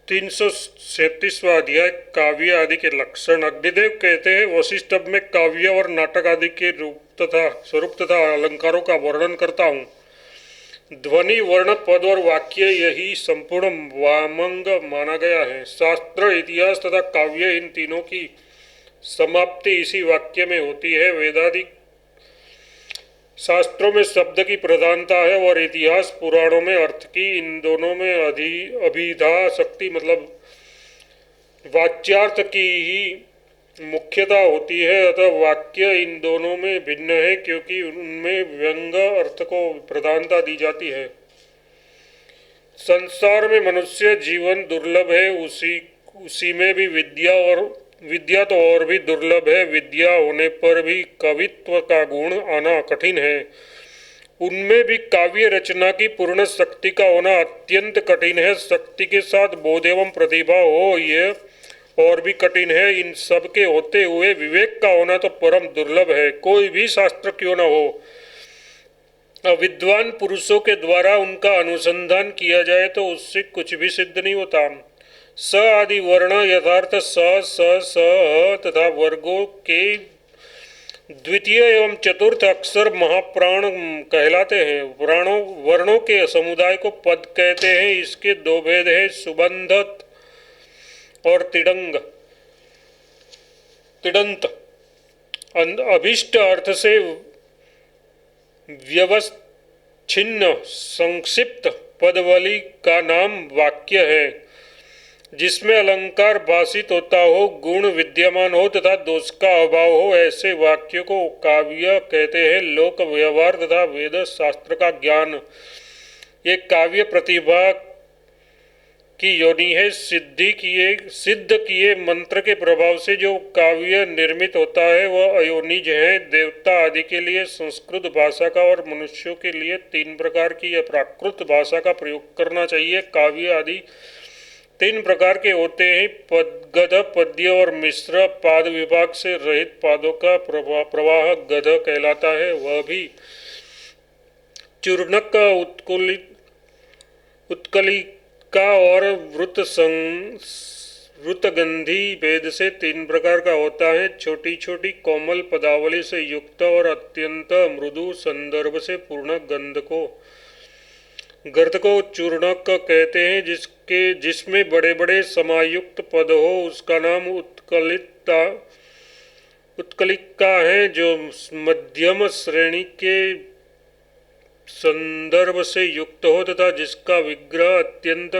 337वां अध्याय काव्य आदि के लक्षण। अग्निदेव कहते हैं, वशिष्ठ में काव्य और नाटक आदि के रूप तथा स्वरूप तथा अलंकारों का वर्णन करता हूँ। ध्वनि, वर्ण, पद और वाक्य यही संपूर्ण वामंग माना गया है। शास्त्र, इतिहास तथा काव्य इन तीनों की समाप्ति इसी वाक्य में होती है। वेदादि शास्त्रों में शब्द की प्रधानता है और इतिहास पुराणों में अर्थ की। इन दोनों में अभिधा शक्ति मतलब वाच्यार्थ की ही मुख्यता होती है। अतः वाक्य इन दोनों में भिन्न है क्योंकि उनमें व्यंग अर्थ को प्रधानता दी जाती है। संसार में मनुष्य जीवन दुर्लभ है, उसी में भी विद्या तो और भी दुर्लभ है। विद्या होने पर भी कवित्व का गुण आना कठिन है। उनमें भी काव्य रचना की पूर्ण शक्ति का होना अत्यंत कठिन है। शक्ति के साथ बोध एवं प्रतिभा हो यह और भी कठिन है। इन सब के होते हुए विवेक का होना तो परम दुर्लभ है। कोई भी शास्त्र क्यों न हो, विद्वान पुरुषों के द्वारा उनका अनुसंधान किया जाए तो उससे कुछ भी सिद्ध नहीं होता। स आदि वर्ण यथार्थ स स स तथा वर्गों के द्वितीय एवं चतुर्थ अक्षर महाप्राण कहलाते हैं। वर्णों के समुदाय को पद कहते हैं। इसके दो भेद है, सुबंध और तिडंत। अभिष्ट अर्थ से व्यवच्छिन्न संक्षिप्त पदवली का नाम वाक्य है, जिसमें अलंकार भाषित होता हो, गुण विद्यमान हो तथा दोष का अभाव हो। ऐसे वाक्य को काव्य कहते हैं। लोक व्यवहार तथा वेद शास्त्र का ज्ञान ये काव्य प्रतिभा की योनि है। सिद्ध किए मंत्र के प्रभाव से जो काव्य निर्मित होता है वह अयोनिज है। देवता आदि के लिए संस्कृत भाषा का और मनुष्यों के लिए 3 प्रकार की प्राकृत भाषा का प्रयोग करना चाहिए। काव्य आदि 3 प्रकार के होते हैं, गद्य, पद्य और मिश्र। पाद विभाग से रहित पादों का प्रवाह गद्य कहलाता है। वह भी चूर्णक, उत्कलिका और वृतगंधी भेद से 3 प्रकार का होता है। छोटी छोटी कोमल पदावली से युक्त और अत्यंत मृदु संदर्भ से पूर्ण गर्द को चूर्णक कहते हैं। जिसमें बड़े बड़े समायुक्त पद हो उसका नाम उत्कलिका है। जो मध्यम श्रेणी के संदर्भ से युक्त हो तथा जिसका विग्रह अत्यंत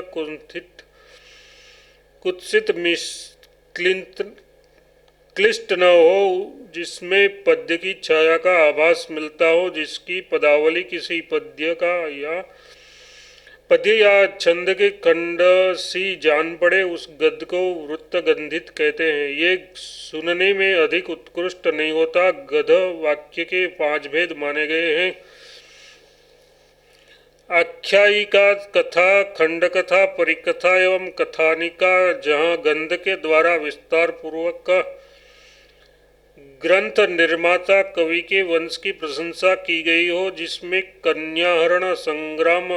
कुत्सित क्लिष्ट न हो, जिसमें पद्य की छाया का आभास मिलता हो, जिसकी पदावली किसी पद्य या छंद के खंड सी जान पड़े, उस गद्य को वृत्तगंधित कहते हैं। ये सुनने में अधिक उत्कृष्ट नहीं होता। गद्य वाक्य के 5 भेद माने गए हैं। आख्यायिका, कथा, खंड कथा, परिकथा एवं कथानिका, जहाँ गंध के द्वारा विस्तार पूर्वक ग्रंथ निर्माता कवि के वंश की प्रशंसा की गई हो, जिसमें कन्याहरण, संग्राम,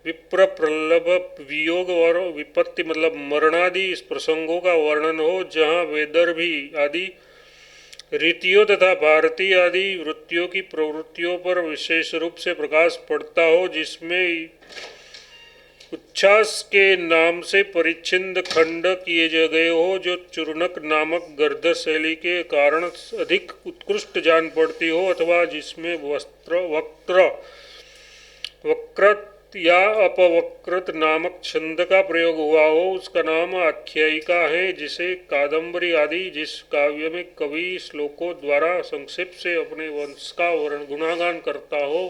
विप्र, प्रलभ, वियोग और विपत्ति मतलब मरणादि इस प्रसंगों का वर्णन हो, जहाँ वैदर्भी आदि रीतियों तथा भारतीय आदि वृत्तियों की प्रवृत्तियों पर विशेष रूप से प्रकाश पड़ता हो, जिसमें उच्छ्वास के नाम से परिच्छिन्न खंड किए गए हो, जो चूर्णक नामक गर्द शैली के कारण अधिक उत्कृष्ट जान पड़ती हो, अथवा जिसमें वक्रत या अपवक्रत नामक छंद का प्रयोग हुआ हो, उसका नाम आख्यायिका है। जिसे कादंबरी आदि, जिस काव्य में कवि श्लोकों द्वारा संक्षेप से अपने वंश का गुणागान करता हो,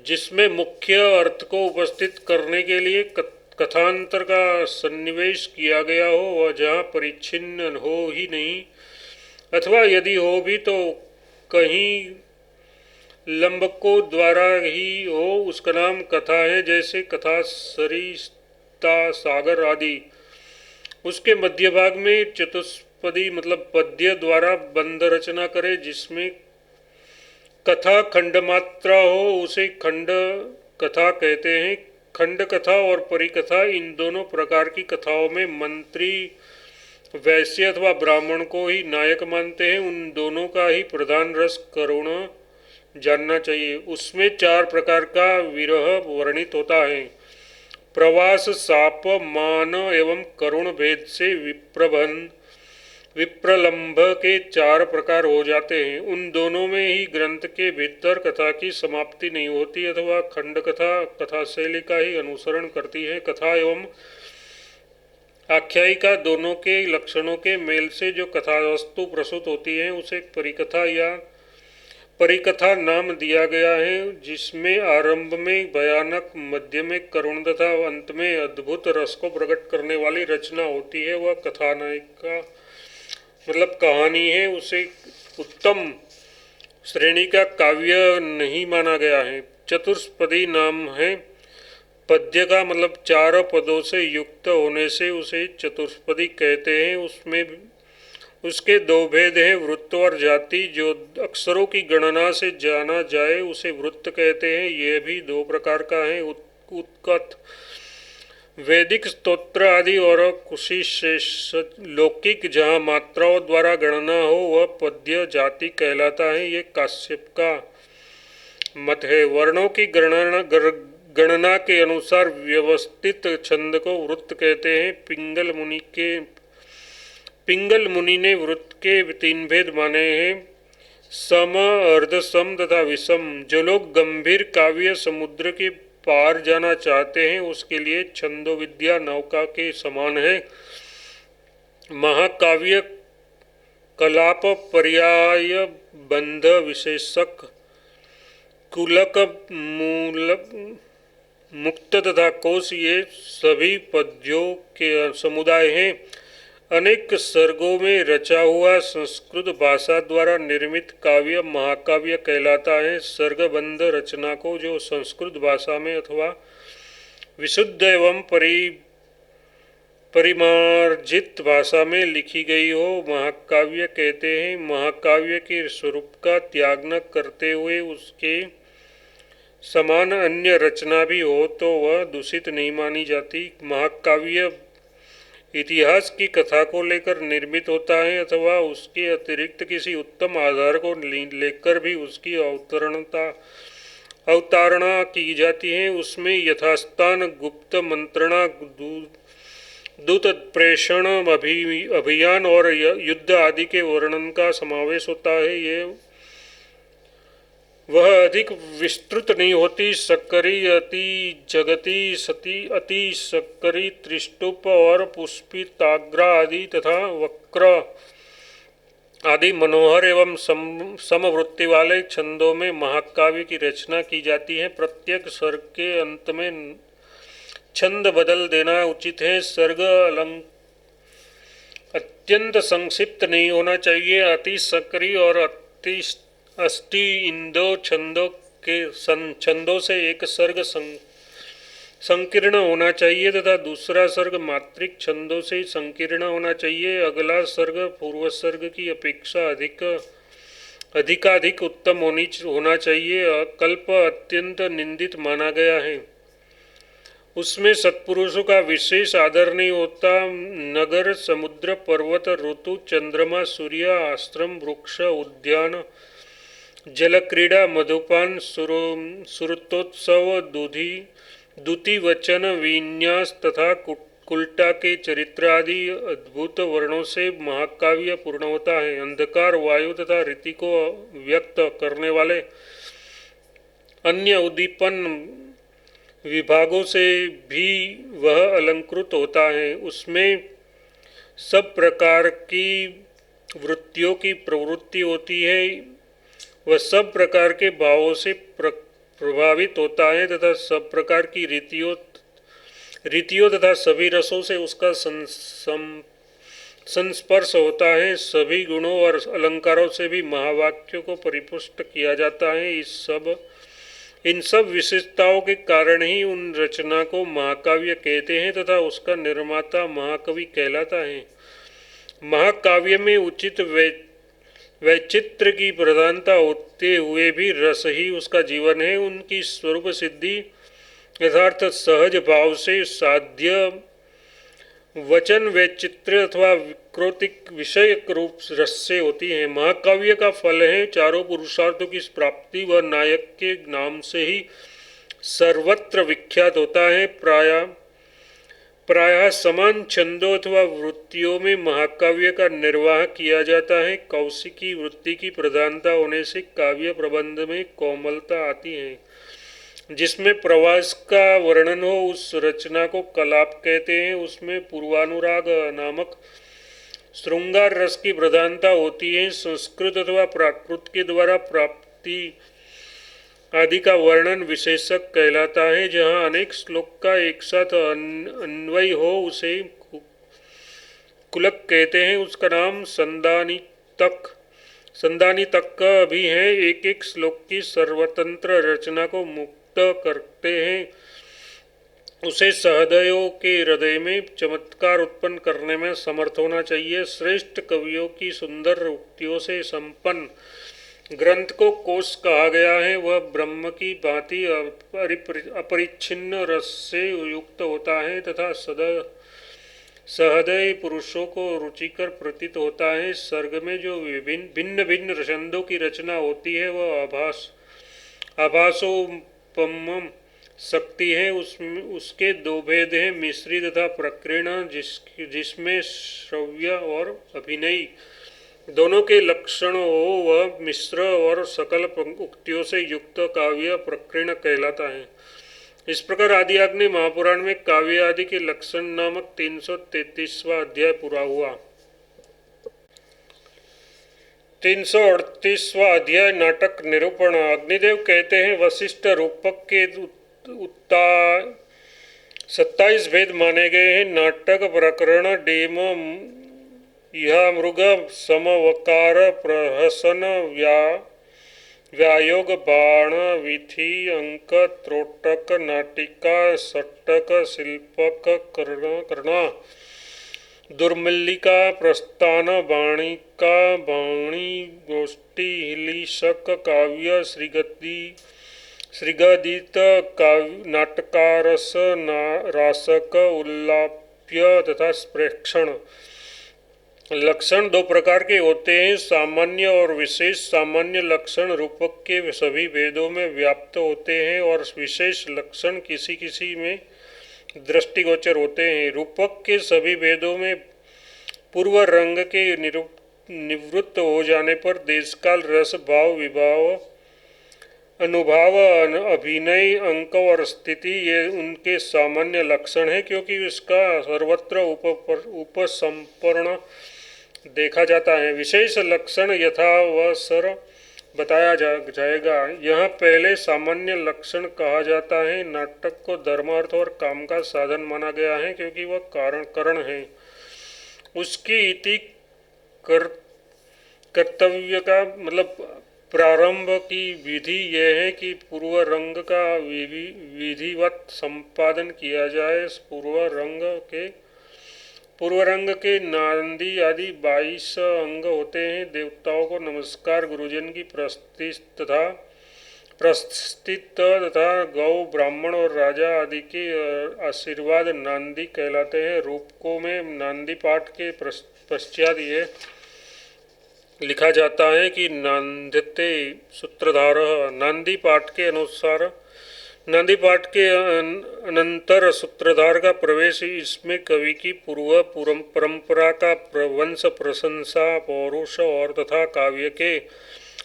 जिसमें मुख्य अर्थ को उपस्थित करने के लिए कथांतर का सन्निवेश किया गया हो, वह जहाँ परिच्छिन्न हो ही नहीं, अथवा यदि हो भी तो कहीं लंबकों द्वारा ही हो, उसका नाम कथा है। जैसे कथा, सरिता, सागर आदि। उसके मध्य भाग में चतुष्पदी मतलब पद्य द्वारा बंद रचना करे, जिसमें कथा खंड मात्रा हो, उसे खंड कथा कहते हैं। खंड कथा और परिकथा, इन दोनों प्रकार की कथाओं में मंत्री, वैश्य अथवा ब्राह्मण को ही नायक मानते हैं। उन दोनों का ही प्रधान रस करुण जानना चाहिए। उसमें 4 प्रकार का विरह वर्णित होता है। प्रवास, शाप, मान एवं करुण भेद से विप्रलंभ के 4 प्रकार हो जाते हैं। उन दोनों में ही ग्रंथ के भीतर कथा की समाप्ति नहीं होती अथवा खंड कथा कथा शैली का ही अनुसरण करती है। कथा एवं आख्यायिका दोनों के लक्षणों के मेल से जो कथा वस्तु प्रस्तुत होती है उसे परिकथा या परिकथा नाम दिया गया है, जिसमें आरंभ में भयानक, मध्य में करुण तथा अंत में अद्भुत रस को प्रकट करने वाली रचना होती है। वह कथानायक का मतलब कहानी है, उसे उत्तम श्रेणी का काव्य नहीं माना गया है। चतुष्पदी नाम है। पद्य का मतलब 4 पदों से युक्त होने से उसे चतुष्पदी कहते हैं। उसमें उसके 2 भेद हैं, वृत्त और जाति। जो अक्षरों की गणना से जाना जाए उसे वृत्त कहते हैं। यह भी 2 प्रकार का है, उत्कथ, वैदिक स्तोत्र आदि, और कुशिशेष लौकिक जहाँ मात्राओं द्वारा गणना हो वह पद्य जाति कहलाता है। ये काश्यप का मत है। वर्णों की गणना के अनुसार व्यवस्थित छंद को वृत्त कहते हैं। पिंगल मुनि ने वृत्त के 3 भेद माने हैं, सम, अर्धसम तथा विषम। जो लोग गंभीर काव्य समुद्र के पार जाना चाहते हैं उसके लिए छंदो विद्या नौका के समान है। महाकाव्य कलाप, पर्याय, बंध, विशेषक, कुलक, मूलक, मुक्त तथा कोश, ये सभी पद्यों के समुदाय हैं। अनेक सर्गों में रचा हुआ संस्कृत भाषा द्वारा निर्मित काव्य महाकाव्य कहलाता है। सर्गबंध रचना को जो संस्कृत भाषा में अथवा विशुद्ध एवं परिमार्जित भाषा में लिखी गई हो महाकाव्य कहते हैं। महाकाव्य के स्वरूप का त्याग न करते हुए उसके समान अन्य रचना भी हो तो वह दूषित नहीं मानी जाती। महाकाव्य इतिहास की कथा को लेकर निर्मित होता है अथवा उसके अतिरिक्त किसी उत्तम आधार को लेकर भी उसकी अवतारणा की जाती है। उसमें यथास्थान गुप्त मंत्रणा, दूत प्रेषण, अभियान और युद्ध आदि के वर्णन का समावेश होता है। वह अधिक विस्तृत नहीं होती। सक्करी, अति जगती, सती, अति सक्करी, त्रिष्टुप और पुष्पिताग्रा आदि तथा वक्र आदि मनोहर एवं समवृत्ति वाले छंदों में महाकाव्य की रचना की जाती है। प्रत्येक सर्ग के अंत में छंद बदल देना उचित है। सर्ग अत्यंत संक्षिप्त नहीं होना चाहिए। अति सक्करी और अति अष्टी इन 2 छंदों से एक सर्ग संकीर्ण होना चाहिए तथा दूसरा सर्ग मात्रिक छंदों से संकीर्ण होना चाहिए। अगला सर्ग पूर्व सर्ग की अपेक्षा अधिकाधिक उत्तम होना चाहिए। कल्प अत्यंत निंदित माना गया है। उसमें सत्पुरुषों का विशेष आदर नहीं होता। नगर, समुद्र, पर्वत, ऋतु, चंद्रमा, सूर्य, आश्रम, वृक्ष, उद्यान, जल क्रीड़ा, मधुपान, सुरतोत्सव, दूती वचन, विन्यास तथा कुल्टा के चरित्र आदि अद्भुत वर्णों से महाकाव्य पूर्ण होता है। अंधकार, वायु तथा रीति को व्यक्त करने वाले अन्य उद्दीपन विभागों से भी वह अलंकृत होता है। उसमें सब प्रकार की वृत्तियों की प्रवृत्ति होती है। वह सब प्रकार के भावों से प्रभावित होता है तथा सब प्रकार की रीतियों तथा सभी रसों से उसका संस्पर्श होता है। सभी गुणों और अलंकारों से भी महावाक्यों को परिपुष्ट किया जाता है। इन सब विशेषताओं के कारण ही उन रचना को महाकाव्य कहते हैं तथा उसका निर्माता महाकवि कहलाता है। महाकाव्य में उचित वैचित्र की प्रधानता होते हुए भी रस ही उसका जीवन है। उनकी स्वरूप सिद्धि यथार्थ सहज भाव से साध्य वचन वैचित्र्य अथवा विकृतिक विषयक रूप रस से होती है। महाकाव्य का फल है चारों पुरुषार्थों की प्राप्ति व नायक के नाम से ही सर्वत्र विख्यात होता है। प्रायः समान छंदों अथवा वृत्तियों में महाकाव्य का निर्वाह किया जाता है। कौशिकी वृत्ति की प्रधानता होने से काव्य प्रबंध में कोमलता आती है। जिसमें प्रवास का वर्णन हो उस रचना को कलाप कहते हैं। उसमें पूर्वानुराग नामक श्रृंगार रस की प्रधानता होती है। संस्कृत अथवा प्राकृत के द्वारा प्राप्ति आदि का वर्णन विशेषक कहलाता है। जहाँ अनेक श्लोक का एक साथ अन्वय हो उसे कुलक कहते हैं। उसका नाम संदानी तक का भी है। एक एक श्लोक की सर्वतंत्र रचना को मुक्त करते हैं। उसे सहृदयों के हृदय में चमत्कार उत्पन्न करने में समर्थ होना चाहिए। श्रेष्ठ कवियों की सुंदर उक्तियों से संपन्न ग्रंथ को कोश कहा गया है। वह ब्रह्म की भांति अपरिच्छिन्न रस से युक्त होता है तथा सहृदय पुरुषों को रुचिकर प्रतीत होता है। सर्ग में जो भिन्न भिन्न छंदों की रचना होती है वह आभासोपम शक्ति है। उसके दो भेद हैं, मिश्री तथा प्रकीर्ण, जिसमें श्रव्य और अभिनयी दोनों के लक्षण हो वह मिश्र और सकल उक्तियों से युक्त काव्य प्रकीर्ण कहलाता है। इस प्रकार आदि आग्नेय महापुराण में काव्य आदि के लक्षण नामक 333वां अध्याय पूरा हुआ। 338वां अध्याय नाटक निरूपण। अग्निदेव कहते हैं वशिष्ठ रूपक के 27 भेद माने गए हैं। नाटक प्रकरण डेम यह मृग समवकार प्रहसन व्यायोग बाण विधि अंक त्रोटक नाटिका सट्टक शिल्पक कर्णा दुर्मल्लिका प्रस्थान बाणिका बाणी गोष्ठी हिलीशक काव्य श्रीगदित नाटकारस रासक उल्लाप्य तथा प्रेक्षण। लक्षण दो प्रकार के होते हैं, सामान्य और विशेष। सामान्य लक्षण रूपक के सभी भेदों में व्याप्त होते हैं और विशेष लक्षण किसी किसी में दृष्टिगोचर होते हैं। रूपक के सभी भेदों में पूर्व रंग के निवृत्त हो जाने पर देशकाल रस भाव विभाव अनुभाव अभिनय अंक और स्थिति ये उनके सामान्य लक्षण है, क्योंकि इसका सर्वत्र उपसंपर्ण देखा जाता है। विशेष लक्षण यथावसर बताया जाएगा। यहाँ पहले सामान्य लक्षण कहा जाता है। नाटक को धर्मार्थ और काम का साधन माना गया है, क्योंकि वह करण है। उसकी इति कर्तव्य का मतलब प्रारंभ की विधि यह है कि पूर्व रंग का विधिवत संपादन किया जाए। पूर्व रंग के नांदी आदि 22 अंग होते हैं। देवताओं को नमस्कार, गुरुजन की प्रस्थित तथा गौ ब्राह्मण और राजा आदि के आशीर्वाद नांदी कहलाते हैं। रूपकों में नांदी पाठ के पश्चात ये लिखा जाता है कि नांदते सूत्रधार। नांदी पाठ के अनंतर सूत्रधार का प्रवेश। इसमें कवि की पूर्व परंपरा का वंश प्रशंसा पौरुष और तथा काव्य के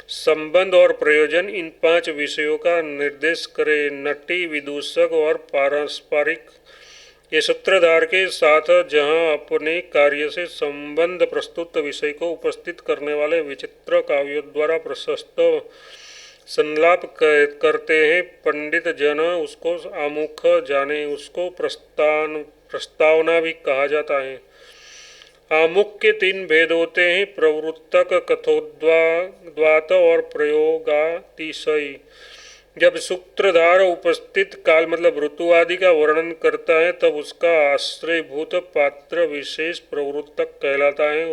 संबंध और प्रयोजन इन 5 विषयों का निर्देश करे। नटी विदूषक और पारस्परिक ये सूत्रधार के साथ जहाँ अपने कार्य से संबंध प्रस्तुत विषय को उपस्थित करने वाले विचित्र काव्यों द्वारा प्रशस्त संलाप करते हैं। पंडित जन उसको आमुख जाने, उसको प्रस्तावना भी कहा जाता है। आमुख के 3 भेद होते हैं, प्रवृत्तक, कथोद्वात और प्रयोगातिशयी। जब सूत्रधार उपस्थित काल मतलब ऋतु आदि का वर्णन करता है तब उसका आश्रयभूत पात्र विशेष प्रवृत्तक कहलाता है।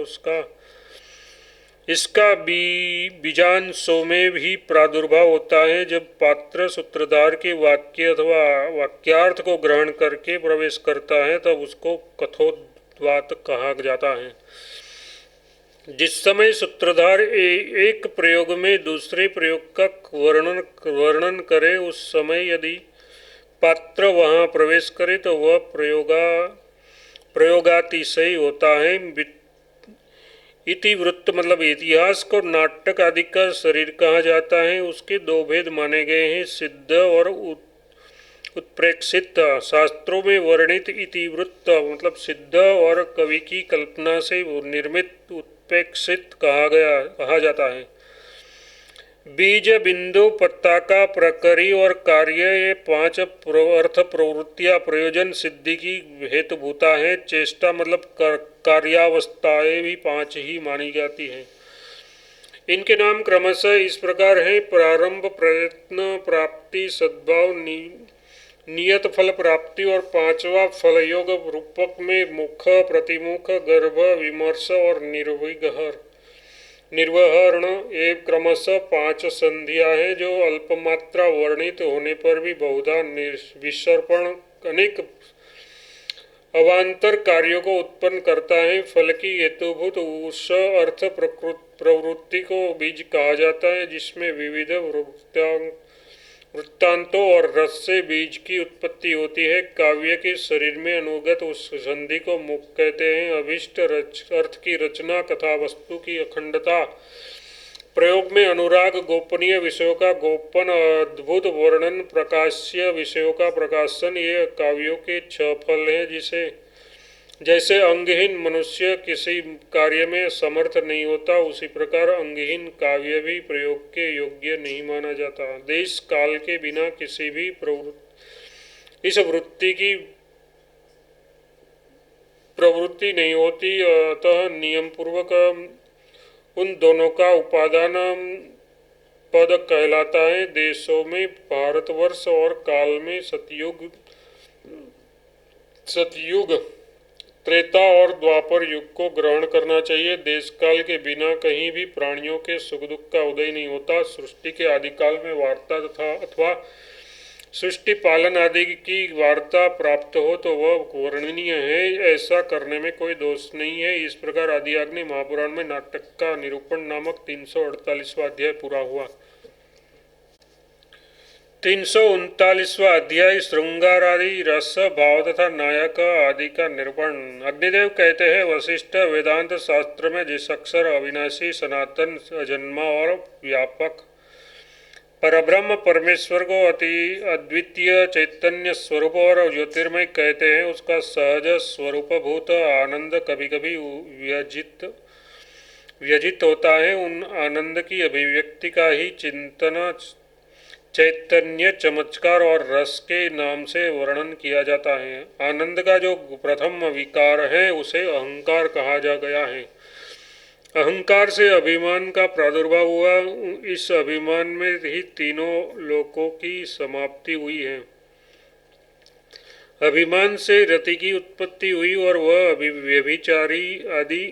इसका बीजांशों में भी प्रादुर्भाव होता है जब पात्र सूत्रधार के वाक्य अथवा वाक्यार्थ को ग्रहण करके प्रवेश करता है, तब उसको कथोद्वात कहा जाता है। जिस समय सूत्रधार एक प्रयोग में दूसरे प्रयोग का वर्णन करे, उस समय यदि पात्र वहाँ प्रवेश करे तो वह प्रयोगातिशयी होता है। इतिवृत्त मतलब इतिहास को नाटक आदि का शरीर कहा जाता है। उसके दो भेद माने गए हैं, सिद्ध और उत्प्रेक्षित। शास्त्रों में वर्णित इतिवृत्त मतलब सिद्ध और कवि की कल्पना से निर्मित उत्प्रेक्षित कहा जाता है। बीज, बिंदु, पताका, प्रकरी और कार्य, ये 5 अर्थ प्रवृत्तियां प्रयोजन सिद्धि की हेतुभूता है। चेष्टा मतलब कार्यावस्थाएं भी 5 ही मानी जाती हैं। इनके नाम क्रमशः इस प्रकार है: प्रारंभ, प्रयत्न, प्राप्ति, सद्भाव, नियत फल प्राप्ति और 5वां फलयोग। रूपक में मुख, प्रतिमुख, गर्भ, विमर्श और निर्वहरण ये क्रमशः 5 संधियां हैं, जो अल्पमात्रा वर्णित होने पर भी बहुधा विसर्पण अनेक अवान्तर कार्यों को उत्पन्न करता है। फल की हेतुभूत उस अर्थ प्रवृत्ति को बीज कहा जाता है, जिसमें विविध वृत्तांतों और रस से बीज की उत्पत्ति होती है। काव्य के शरीर में अनुगत उस संधि को मुख कहते हैं। अभिष्ट अर्थ की रचना, कथा वस्तु की अखंडता, प्रयोग में अनुराग, गोपनीय विषयों का गोपन, अद्भुत वर्णन, प्रकाश्य विषयों का प्रकाशन, ये काव्यों के 6 फल हैं। जैसे अंगहीन मनुष्य किसी कार्य में समर्थ नहीं होता, उसी प्रकार अंगहीन काव्य भी प्रयोग के योग्य नहीं माना जाता। देश काल के बिना किसी भी इस वृत्ति की प्रवृत्ति नहीं होती, अतः नियम पूर्वक उन दोनों का उपादान पद कहलाता है। देशों में भारतवर्ष और काल में सतयुग, त्रेता और द्वापर युग को ग्रहण करना चाहिए। देश काल के बिना कहीं भी प्राणियों के सुख दुख का उदय नहीं होता। सृष्टि के आदिकाल में वार्ता तथा अथवा सृष्टि पालन आदि की वार्ता प्राप्त हो तो वह वर्णनीय है, ऐसा करने में कोई दोष नहीं है। इस प्रकार आदियाग्नि महापुराण में नाटक का निरूपण नामक 348वां अध्याय पूरा हुआ। 339वां अध्याय श्रृंगार आदि रस, भाव तथा नायक आदि का निरूपण। अग्निदेव कहते हैं, वशिष्ठ वेदांत शास्त्र में जिस अक्षर अविनाशी, सनातन, अजन्मा और व्यापक परब्रह्म परमेश्वर को अद्वितीय चैतन्य स्वरूप और ज्योतिर्मय कहते हैं, उसका सहज स्वरूपभूत आनंद कभी कभी व्यजित होता है। उन आनंद की अभिव्यक्ति का ही चिंतन चैतन्य, चमत्कार और रस के नाम से वर्णन किया जाता है। आनंद का जो प्रथम विकार है उसे अहंकार कहा जा गया है। अहंकार से अभिमान का प्रादुर्भाव हुआ। इस अभिमान में ही तीनों लोकों की समाप्ति हुई है। अभिमान से रति की उत्पत्ति हुई और वह व्यभिचारी आदि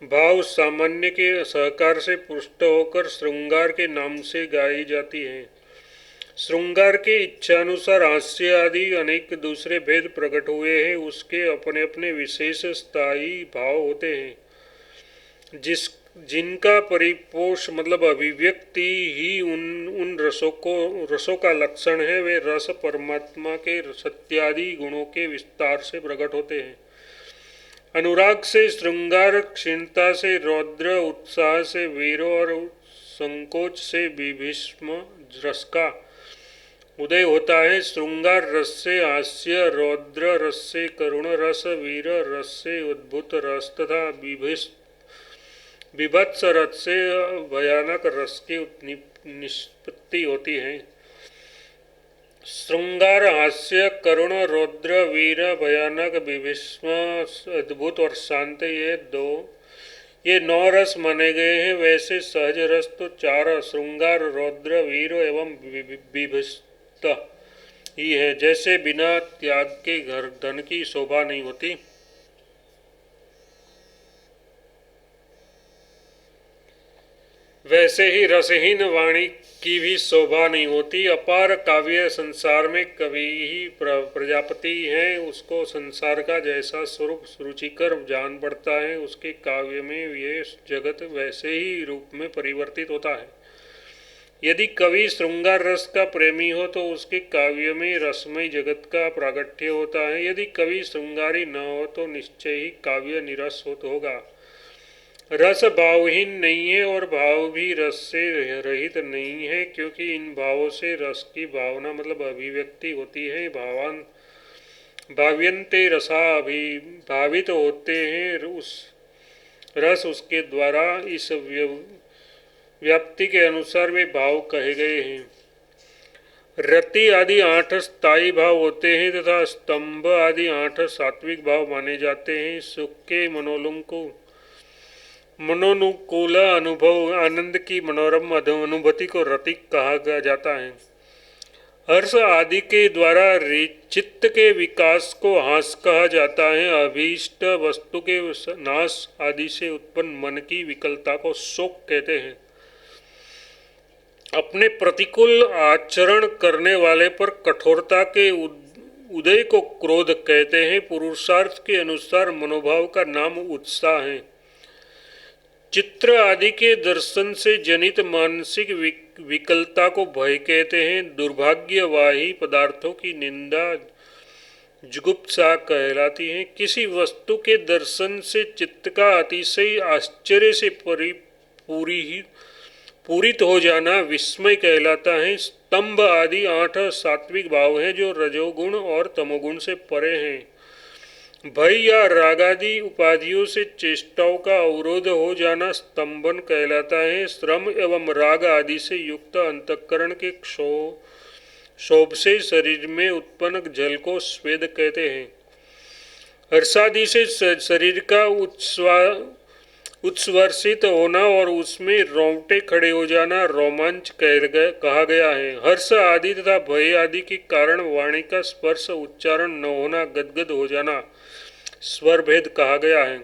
भाव सामान्य के सहकार से पुष्ट होकर श्रृंगार के नाम से गाई जाती है। श्रृंगार के इच्छानुसार हास्य आदि अनेक दूसरे भेद प्रकट हुए हैं। उसके अपने अपने विशेष स्थायी भाव होते हैं, जिनका परिपोष मतलब अभिव्यक्ति ही उन रसों का लक्षण है। वे रस परमात्मा के सत्यादि गुणों के विस्तार से प्रकट होते हैं। अनुराग से श्रृंगार, क्षीणता से रौद्र, उत्साह से वीर और संकोच से विभीष्म रस का उदय होता है। श्रृंगार रस से हास्य, रौद्र रस से करुण रस, वीर रस से अद्भुत रस तथा विभत्स रस से भयानक रस की निष्पत्ति होती है। श्रृंगार, हास्य, करुण, रौद्र, वीर, भयानक, विभीष्म, अद्भुत और शांत, ये 9 रस माने गए हैं। वैसे सहज रस तो 4 श्रृंगार, रौद्र, वीर एवं विभत्स ही है। जैसे बिना त्याग के घर धन की शोभा नहीं होती, वैसे ही रसहीन वाणी की भी शोभा नहीं होती। अपार काव्य संसार में कवि ही प्रजापति हैं, उसको संसार का जैसा स्वरूप रुचिकर जान पड़ता है, उसके काव्य में ये जगत वैसे ही रूप में परिवर्तित होता है। यदि कवि श्रृंगार रस का प्रेमी हो तो उसके काव्य में रसमय जगत का प्रागट्य होता है। यदि कवि श्रृंगारी न हो तो निश्चय ही काव्य निरस होगा। रस भावहीन नहीं है और भाव भी रस से रहित नहीं है, क्योंकि इन भावों से रस की भावना मतलब अभिव्यक्ति होती है। भाव्यन्ते रसा अभिभावित होते हैं, उस रस उसके द्वारा इस व्याप्ति के अनुसार वे भाव कहे गए हैं। रति आदि 8 स्थायी भाव होते हैं तथा स्तंभ आदि 8 सात्विक भाव माने जाते हैं। सुख के मनोनुकूल अनुभव आनंद की मनोरम अनुभूति को रतिक कहा जाता है। हर्ष आदि के द्वारा चित्त के विकास को हास कहा जाता है। अभीष्ट वस्तु के नाश आदि से उत्पन्न मन की विकलता को शोक कहते हैं। अपने प्रतिकूल आचरण करने वाले पर कठोरता के उदय को क्रोध कहते हैं। पुरुषार्थ के अनुसार मनोभाव का नाम उत्साह है। चित्र आदि के दर्शन से जनित मानसिक विकलता को भय कहते हैं। दुर्भाग्यवाही पदार्थों की निंदा जुगुप्सा कहलाती है। किसी वस्तु के दर्शन से चित्त का अतिशय आश्चर्य से पूरित हो जाना विस्मय कहलाता है। स्तंभ आदि 8 सात्विक भाव हैं जो रजोगुण और तमोगुण से परे हैं। भय या रागादि उपाधियों से चेष्टाओं का अवरोध हो जाना स्तंभन कहलाता है। श्रम एवं राग आदि से युक्त अंतःकरण के क्षोभ से शरीर में उत्पन्न जल को स्वेद कहते हैं। हर्षादि से शरीर का उत्स्वर्षित होना और उसमें रोंगटे खड़े हो जाना रोमांच कहा गया है। हर्ष आदि तथा भय आदि के कारण वाणी का स्पर्श उच्चारण न होना गदगद हो जाना स्वर भेद कहा गया है।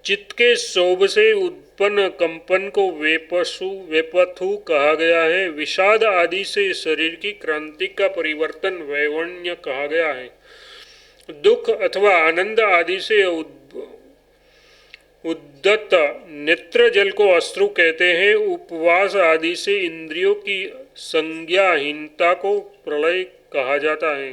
चित्त के शोभ से उत्पन्न कंपन को वेपथु कहा गया है। विषाद आदि से शरीर की क्रांति का परिवर्तन वैवण्य कहा गया है। दुख अथवा आनंद आदि से उद्दत नेत्र जल को अश्रु कहते हैं। उपवास आदि से इंद्रियों की संज्ञाहीनता को प्रलय कहा जाता है।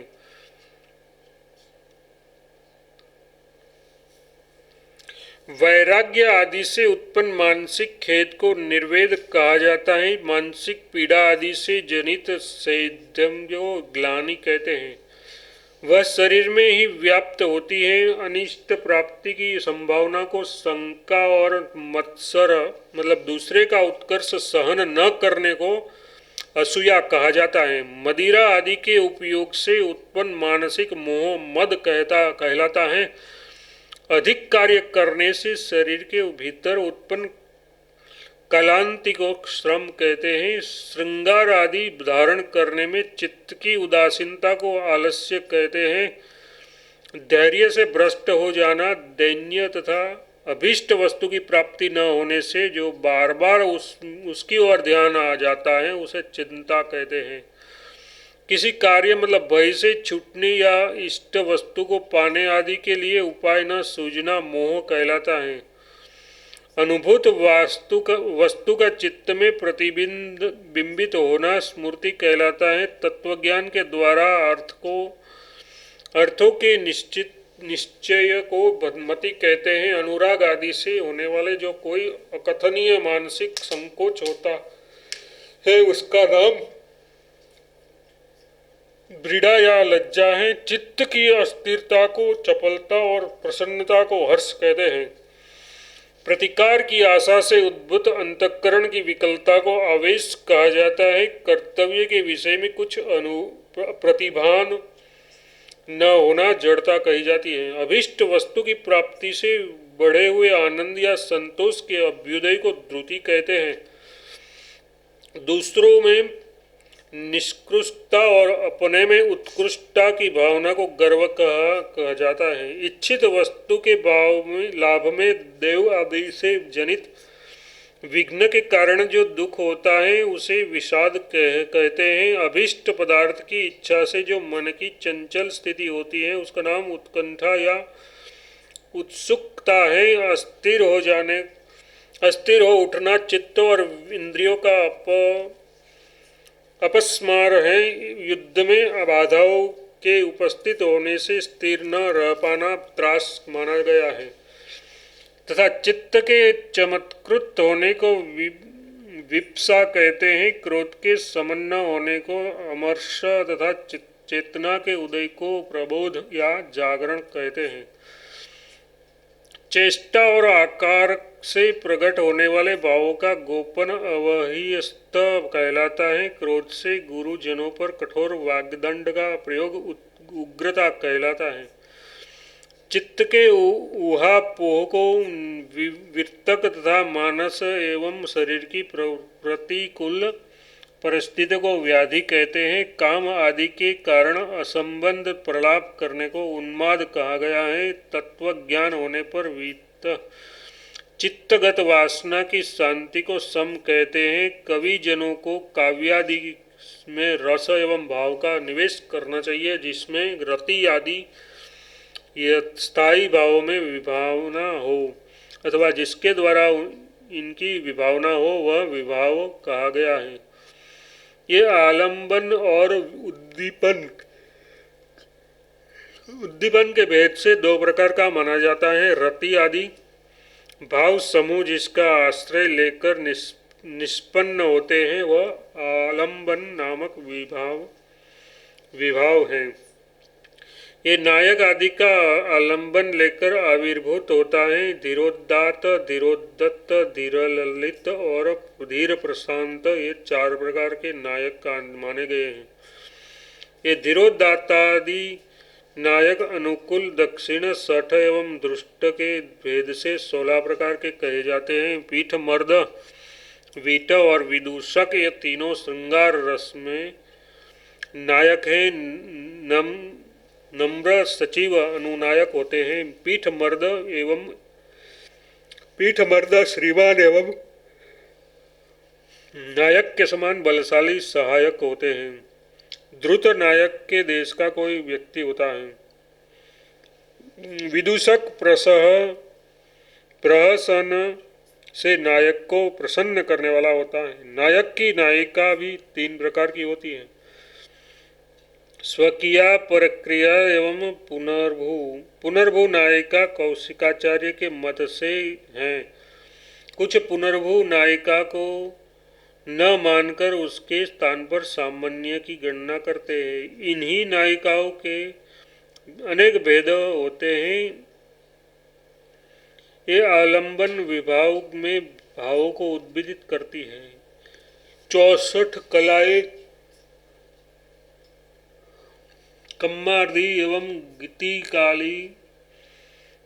वैराग्य आदि से उत्पन्न मानसिक खेद को निर्वेद कहा जाता है। मानसिक पीड़ा आदि से जनित सेद्यम जो ग्लानि कहते हैं, वह शरीर में ही व्याप्त होती है। अनिष्ट प्राप्ति की संभावना को शंका और मत्सर मतलब दूसरे का उत्कर्ष सहन न करने को असूया कहा जाता है। मदिरा आदि के उपयोग से उत्पन्न मानसिक मोह मद कहलाता है। अधिक कार्य करने से शरीर के भीतर उत्पन्न कलांति को श्रम कहते हैं। श्रृंगार आदि धारण करने में चित्त की उदासीनता को आलस्य कहते हैं। धैर्य से भ्रष्ट हो जाना दैन्य तथा अभीष्ट वस्तु की प्राप्ति न होने से जो बार बार उसकी ओर ध्यान आ जाता है उसे चिंता कहते हैं। किसी कार्य मतलब भय से छूटने या इष्ट वस्तु को पाने आदि के लिए उपाय न सूझना मोह कहलाता है। अनुभूत वस्तु का चित्त में प्रतिबिंबित होना स्मृति कहलाता है। तत्वज्ञान के द्वारा अर्थों के निश्चय को मति कहते हैं। अनुराग आदि से होने वाले जो कोई अकथनीय मानसिक संकोच होता है उसका नाम दृढ़ा या लज्जा है। चित्त की अस्थिरता को चपलता और प्रसन्नता को हर्ष कहते हैं। प्रतिकार की आशा से उद्भूत अंतःकरण की विकलता को आवेश कहा जाता है। कर्तव्य के विषय में कुछ प्रतिभान न होना जड़ता कही जाती है। अभिष्ट वस्तु की प्राप्ति से बढ़े हुए आनंद या संतोष के अभ्युदय को द्रुति कहते हैं। दूसरों में निष्कृष्टता और अपने में उत्कृष्टता की भावना को गर्व कहा जाता है। इच्छित वस्तु के भाव में लाभ में देव आदि से जनित विघ्न के कारण जो दुख होता है उसे विषाद कहते हैं। अभिष्ट पदार्थ की इच्छा से जो मन की चंचल स्थिति होती है उसका नाम उत्कंठा या उत्सुकता है। अस्थिर हो उठना चित्त और इंद्रियों का अपस्मार है। युद्ध में बाधाओं के उपस्थित होने से स्थिर न रह पाना त्रास माना गया है तथा चित्त के चमत्कृत होने को विप्सा कहते हैं। क्रोध के समन न होने को अमर्ष तथा चेतना के उदय को प्रबोध या जागरण कहते हैं। चेष्टा और आकार से प्रकट होने वाले भावों का गोपन अवहियस्त कहलाता है। क्रोध से गुरुजनों पर कठोर वाग्दंड का प्रयोग उग्रता कहलाता है। चित्त के ऊहापोह को वितर्क तथा मानस एवं शरीर की प्रतिकूल परिस्थिति को व्याधि कहते हैं। काम आदि के कारण असंबंध प्रलाप करने को उन्माद कहा गया है। तत्व ज्ञान होने पर चित्तगत वासना की शांति को सम कहते हैं। कवि जनों को काव्यादि में रस एवं भाव का निवेश करना चाहिए जिसमें रति आदि स्थायी भावों में विभावना हो अथवा जिसके द्वारा इनकी विभावना हो वह विभाव कहा गया है। ये आलंबन और उद्दीपन के भेद से दो प्रकार का माना जाता है। रति आदि भाव समूह जिसका आश्रय लेकर निष्पन्न होते हैं वह आलंबन नामक विभाव है। ये नायक आदि का आलंबन लेकर आविर्भूत होता है। धीरोदात, धीरोदत्त, धीरललित और धीर प्रशांत ये चार प्रकार के नायक माने गए हैं। ये धीरोदातादि नायक अनुकूल, दक्षिण, सठ एवं दृष्ट के भेद से 16 प्रकार के कहे जाते हैं। पीठ, मर्द, वीट और विदूषक ये तीनों श्रृंगार रस में नायक हैं। नम्र, सचिव अनुनायक होते हैं। पीठ मर्द श्रीमान एवं नायक के समान बलशाली सहायक होते हैं। द्रुत नायक के देश का कोई व्यक्ति होता है। विदूषक प्रहसन से नायक को प्रसन्न करने वाला होता है। नायक की नायिका भी 3 प्रकार की होती है। स्वकीया, प्रक्रिया एवं पुनर्भू नायिका कौशिकाचार्य के मत से हैं। कुछ पुनर्भू नायिका को न मानकर उसके स्थान पर सामान्य की गणना करते हैं। इन्हीं नायिकाओं के अनेक भेद होते हैं। ये आलंबन विभाव में भावों को उद्भिदित करती है। 64 कलाएं कम्मादि एवं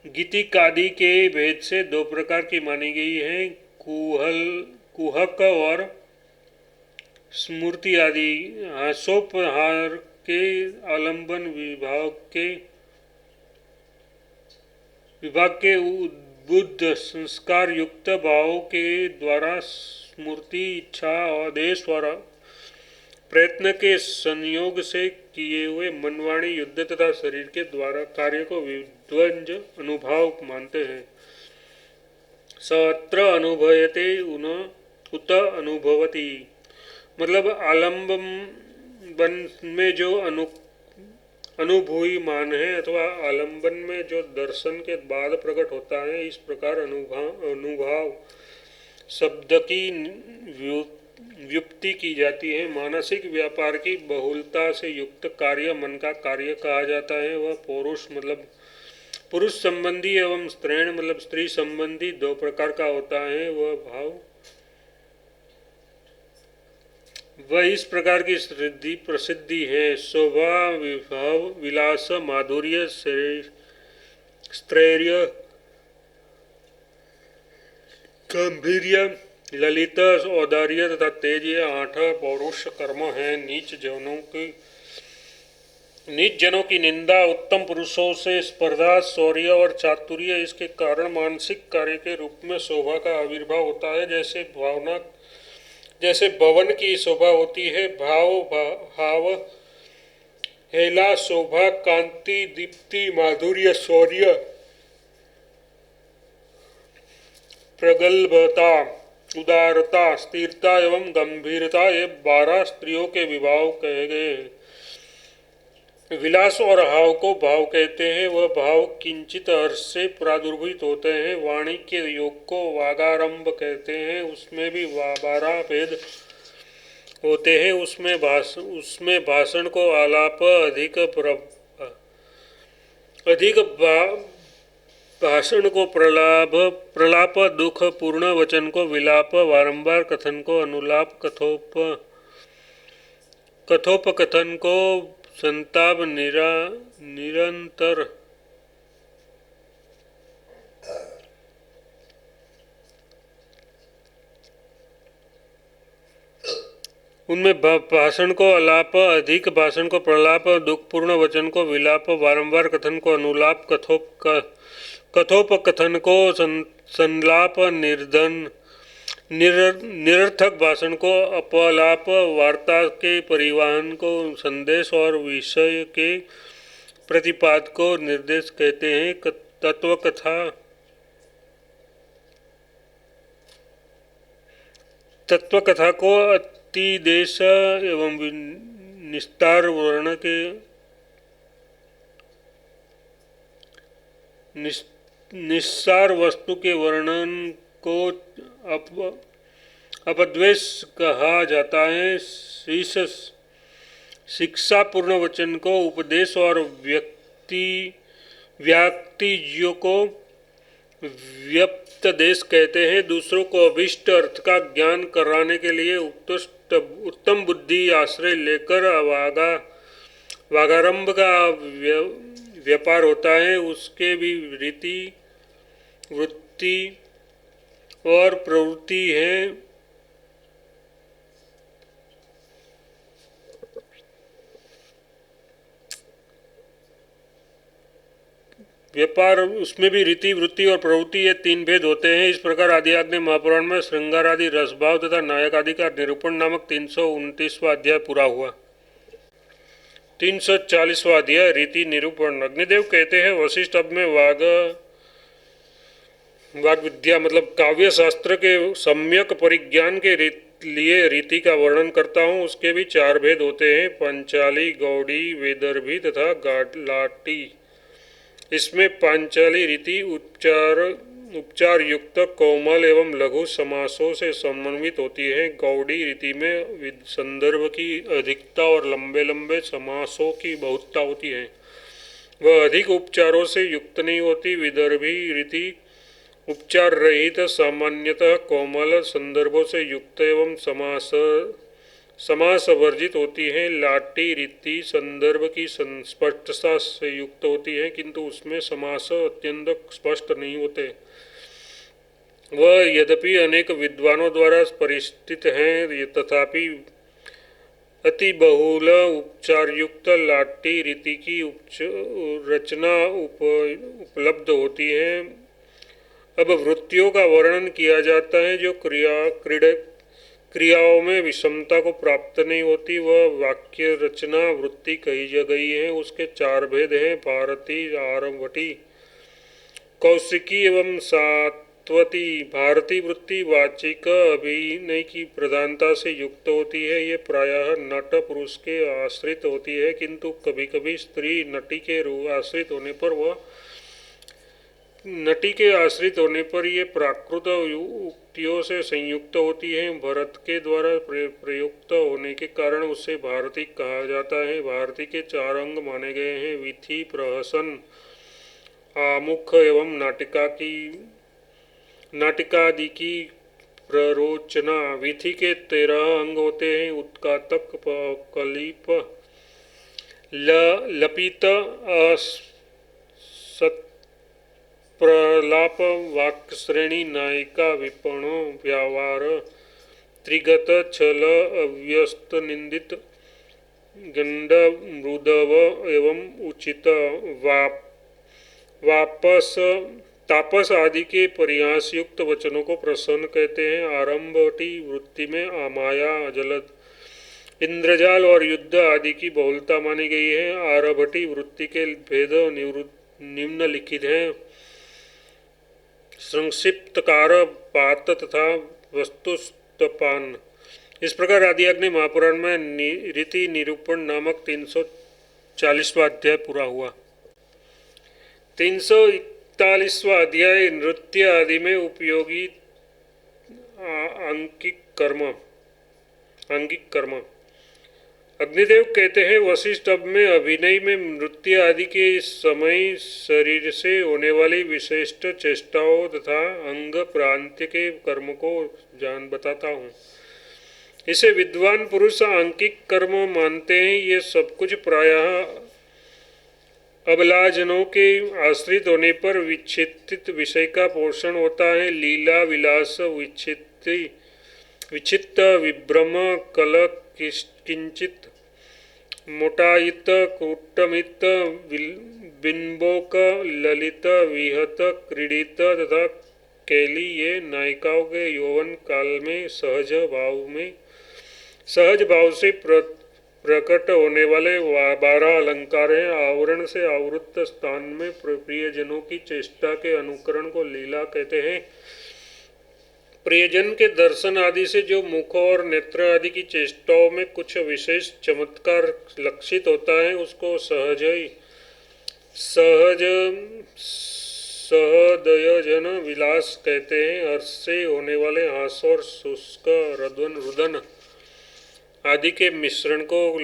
गीतिकादि के भेद से 2 प्रकार की मानी गई है। कुहक और स्मृति आदि। हासोपहार के आलंबन विभाग के उद्बुद्ध संस्कार युक्त भावों के द्वारा स्मृति, इच्छा, आदेश और प्रयत्न के संयोग से किए हुए मनवाणी, युद्ध तथा शरीर के द्वारा कार्य को विध्वंज अनुभाव मानते हैं। सत्र अनुभवते उत अनुभवती मतलब आलंबन में जो अनुभूति मान है अथवा आलंबन में जो दर्शन के बाद प्रकट होता है। इस प्रकार अनुभाव शब्द की व्युत्पत्ति की जाती है। मानसिक व्यापार की बहुलता से युक्त कार्य मन का कार्य कहा जाता है। वह पुरुष संबंधी एवं स्त्रीण मतलब स्त्री संबंधी 2 प्रकार का होता है। वह इस प्रकार की प्रसिद्धि है। शोभा, विभाव, विलास, माधुर्य, स्थैर्य, गांभीर्य, ललित, औदार्य तथा तेज ये 8 पौरुष कर्म हैं। नीच जौनों की नीच जनों की निंदा, उत्तम पुरुषों से स्पर्धा, शौर्य और चातुर्य, इसके कारण मानसिक कार्य के रूप में शोभा का आविर्भाव होता है। जैसे भवन की शोभा होती है, भाव, हेला, शोभा, कांति, दीप्ति, माधुर्य, शौर्य, प्रगल्भता, उदारता, स्थिरता एवं गंभीरता, ये 12 स्त्रियों के विभाव कहे गए हैं। विलास और हाव को भाव कहते हैं। वह भाव किंचित हर्ष से प्रादुर्भूत होते हैं। वाणी के योग को वागारंभ कहते हैं। उसमें भी 12 भेद होते हैं। उसमें भाषण को आलाप, अधिक भाषण को प्रलाप, दुख पूर्ण वचन को विलाप, बारंबार कथन को अनुलाप, कथोपकथन को संताप, निरंतर उनमें भाषण को आलाप, अधिक भाषण को प्रलाप, दुखपूर्ण वचन को विलाप, बारंबार कथन को अनुलाप, कथोपकथन को संलाप, निरर्थक भाषण को अपलाप, वार्ता के परिवहन को संदेश और विषय के प्रतिपाद को निर्देश कहते हैं। तत्वकथा को अतिदेश एवं निस्तार वर्ण के निस्सार वस्तु के वर्णन को अपद्वेष कहा जाता है। शिक्षा पूर्ण वचन को उपदेश और व्याक्तिज्यों को व्यपदेश कहते हैं। दूसरों को अभीष्ट अर्थ का ज्ञान कराने के लिए उत्तम बुद्धि आश्रय लेकर वागारंभ का व्यापार होता है। उसके भी रीति, वृत्ति और प्रवृत्ति है। व्यापार, उसमें भी रीति, वृत्ति और प्रवृत्ति, ये 3 भेद होते हैं। इस प्रकार आदि आग्नेय महापुराण में श्रृंगार आदि रसभाव तथा नायक आदि का निरूपण नामक 329वां अध्याय पूरा हुआ। 340वां अध्याय रीति निरूपण। अग्निदेव कहते हैं, वशिष्ठ, अब मैं वाग विद्या मतलब काव्य शास्त्र के सम्यक परिज्ञान के लिए रीति का वर्णन करता हूँ। उसके भी 4 भेद होते हैं, पंचाली, गौड़ी, वेदर्भी तथा लाटी। इसमें पांचाली रीति उपचार युक्त कोमल एवं लघु समासों से समन्वित होती है। गौड़ी रीति में संदर्भ की अधिकता और लंबे लंबे समासों की बहुतता होती है। वह अधिक उपचारों से युक्त नहीं होती। विदर्भी रीति उपचार रहित, सामान्यतः कोमल संदर्भों से युक्त एवं समास वर्जित होती है। लाटी रीति संदर्भ की स्पष्टता से युक्त होती है, किंतु उसमें समास अत्यंत स्पष्ट नहीं होते। वह यद्यपि अनेक विद्वानों द्वारा परिष्ठित हैं, तथापि अति बहुल उपचार युक्त लाटी रीति की रचना उपलब्ध होती है। अब वृत्तियों का वर्णन किया जाता है जो क्रियाओं में विषमता को प्राप्त नहीं होती। वह वाक्य रचना वृत्ति कही गई है। उसके 4 भेद हैं, भारती, आरंभटी, कौशिकी एवं सात्वती। भारती वृत्ति वाचिक अभिनय की प्रधानता से युक्त होती है। ये प्रायः नट पुरुष के आश्रित होती है, किंतु कभी कभी स्त्री नटी के आश्रित होने पर ये प्राकृत उक्तियों से संयुक्त होती है। भरत के द्वारा प्रयुक्त होने के कारण उसे भारती कहा जाता है। भारती के 4 अंग माने गए हैं, विथि, प्रहसन, आमुख एवं नाटिकादि की प्ररोचना। विथि के 13 अंग होते हैं, उत्कातक, कलिप, लपित, प्रलाप, वाक्य श्रेणी, नायिका, विपणो, व्यवहार, त्रिगत, छल, अव्यस्त, निंदित, गंड मृदव एवं उचित वापस तापस आदि के परिहास युक्त वचनों को प्रसन्न कहते हैं। आरंभटी वृत्ति में अमाया, जलद, इंद्रजाल और युद्ध आदि की बहुलता मानी गई है। आरभटी वृत्ति के भेद निम्नलिखित हैं। संक्षिप्तकार, पात तथा वस्तुस्तपान। इस प्रकार आदियाग्नि महापुराण में रीति निरूपण नामक 340वां अध्याय पूरा हुआ। 341वां अध्याय नृत्य आदि में उपयोगी आंगिक कर्म। अग्निदेव कहते हैं, वशिष्ठ अब में अभिनय में नृत्य आदि के समय शरीर से होने वाली विशिष्ट चेष्टाओं तथा अंग प्रांत्य के कर्म को जान बताता हूँ। इसे विद्वान पुरुष आंगिक कर्म मानते हैं। ये सब कुछ प्रायः अबलाजनों के आश्रित होने पर विच्छित्त विषय का पोषण होता है। लीला विलास, विचित्त, विभ्रम, कल, किंचित, मोटायित, कुट्टमित, बिंबोक, ललित, विहत, क्रीडित तथा कैली, ये नायिकाओं के यौवन काल में सहज भाव से प्रकट होने वाले 12 अलंकार हैं। आवरण से आवृत स्थान में प्रियजनों की चेष्टा के अनुकरण को लीला कहते हैं। प्रियजन के दर्शन आदि से जो मुख और नेत्र आदि की चेष्टाओं में कुछ विशेष चमत्कार लक्षित होता है, उसको सहदयजन विलास कहते हैं। हर्ष से होने वाले हास और शुष्क रुदन आदि के मिश्रण को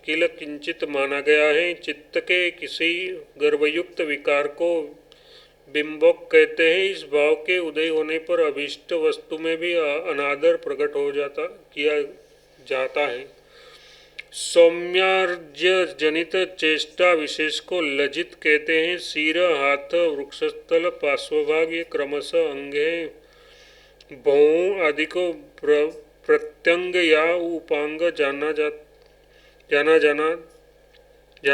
किल किंचित माना गया है। चित्त के किसी गर्भयुक्त विकार को बिंबक कहते हैं। इस भाव के उदय होने पर अभीष्ट वस्तु में भी अनादर प्रकट किया जाता है। सौम्यार्ज्य जनित चेष्टा विशेष को लज्जित कहते हैं। सिर, हाथ, वृक्षस्थल, पार्श्वभाग ये क्रमशः अंग हैं। भौं आदि को प्रत्यंग या उपांग जाना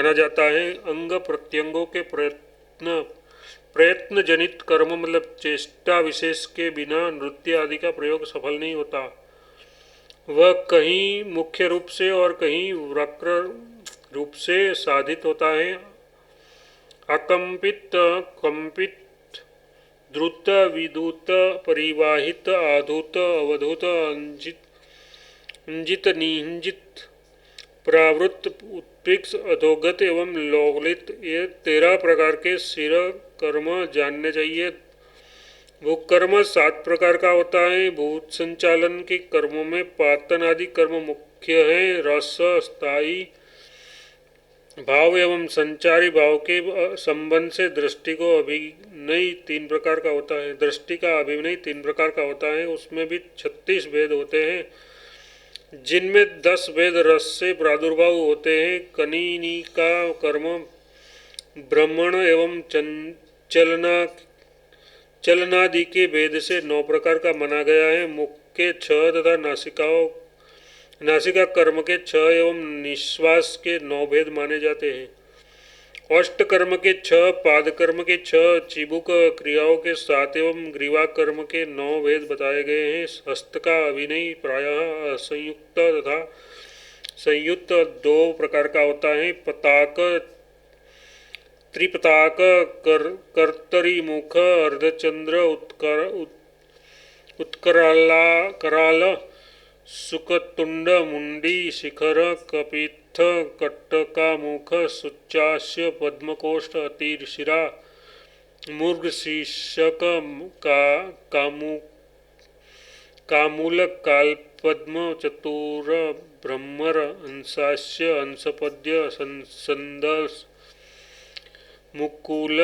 जाता है। अंग प्रत्यंगों के प्रयत्न जनित कर्म मतलब चेष्टा विशेष के बिना नृत्य आदि का प्रयोग सफल नहीं होता। वह कहीं मुख्य रूप से और कहीं वक्र रूप से साधित होता है। अकंपित, कंपित, द्रुत, विद्युत, परिवाहित, आधूत, अवधूत, अंजित, निहिंजित, प्रावृत्त, उत्प्रेक्ष, अधोगत एवं लोलित, ये 13 प्रकार के सिर कर्म जानने चाहिए। भूख कर्म 7 प्रकार का होता है। भूत संचालन के कर्मों में पातन आदि कर्म मुख्य है। रस, स्थायी भाव एवं संचारी भाव के संबंध से दृष्टि को अभिनय 3 प्रकार का होता है। दृष्टि का अभिनय 3 प्रकार का होता है। उसमें भी 36 भेद होते हैं, जिनमें 10 भेद रस से प्रादुर्भाव होते हैं। कनीनी का कर्म भ्रमण एवं चलनादि के भेद से 9 प्रकार का माना गया है। मुख के 6 तथा नासिका कर्म के 6 एवं निश्वास के 9 भेद माने जाते हैं। अष्ट कर्म के 6, पाद कर्म के 6, चिबुक क्रियाओं के 7 एवं ग्रीवा कर्म के 9 भेद बताए गए हैं। हस्त का अभिनय प्रायः असंयुक्त तथा संयुक्त 2 प्रकार का होता है। पताक, त्रिपताक, कर्तरी मुख, अर्धचंद्र, उत्कराल, सुकतुंड, मुंडी, शिखर, कपित्थ, कट्टकामुख, सुच्चास्य, पद्मकोष्ठ, अतिशिरा, मूर्ग, शीर्षक, कामूल, कालपद्म, चतुर, ब्रह्मर, अंशास्य, अंशपद्य, संदस, मुकुल,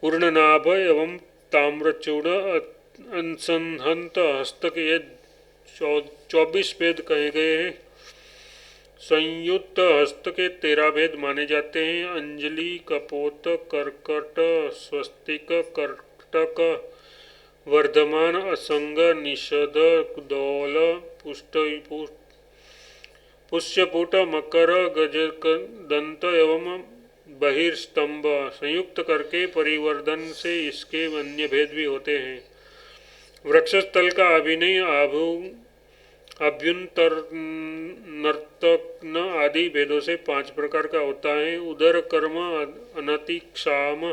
उर्णनाभ एवं ताम्रचूड़, अंसंहत, हस्त के ये 24 भेद कहे गए हैं। संयुक्त हस्त के 13 भेद माने जाते हैं। अंजलि, कपोत, कर्कट, स्वस्तिक, कर्टक, वर्धमान, असंग, निषद, दौल, पुष्यपुट मकर गजक दंत एवं बहिर्स्तंभ संयुक्त करके परिवर्धन से इसके अन्य भेद भी होते हैं। वृक्षस्थल का अभिनय अभ्युंतर नर्तन आदि भेदों से 5 प्रकार का होता है। उदर कर्म अनतिक्षाम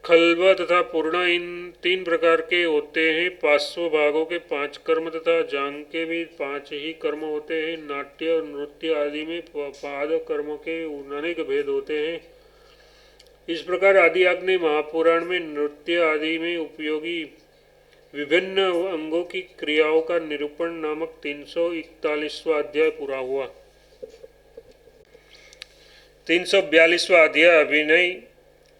खल्व तथा पूर्ण इन 3 प्रकार के होते हैं। पार्श्व भागों के 5 कर्म तथा जांग के भी 5 ही कर्म होते हैं। नाट्य और नृत्य आदि में पाद कर्म के अनेक भेद होते हैं। इस प्रकार आदि आग्नेय महापुराण में नृत्य आदि में उपयोगी विभिन्न अंगों की क्रियाओं का निरूपण नामक 341वां अध्याय पूरा हुआ। 342वां अध्याय अभिनय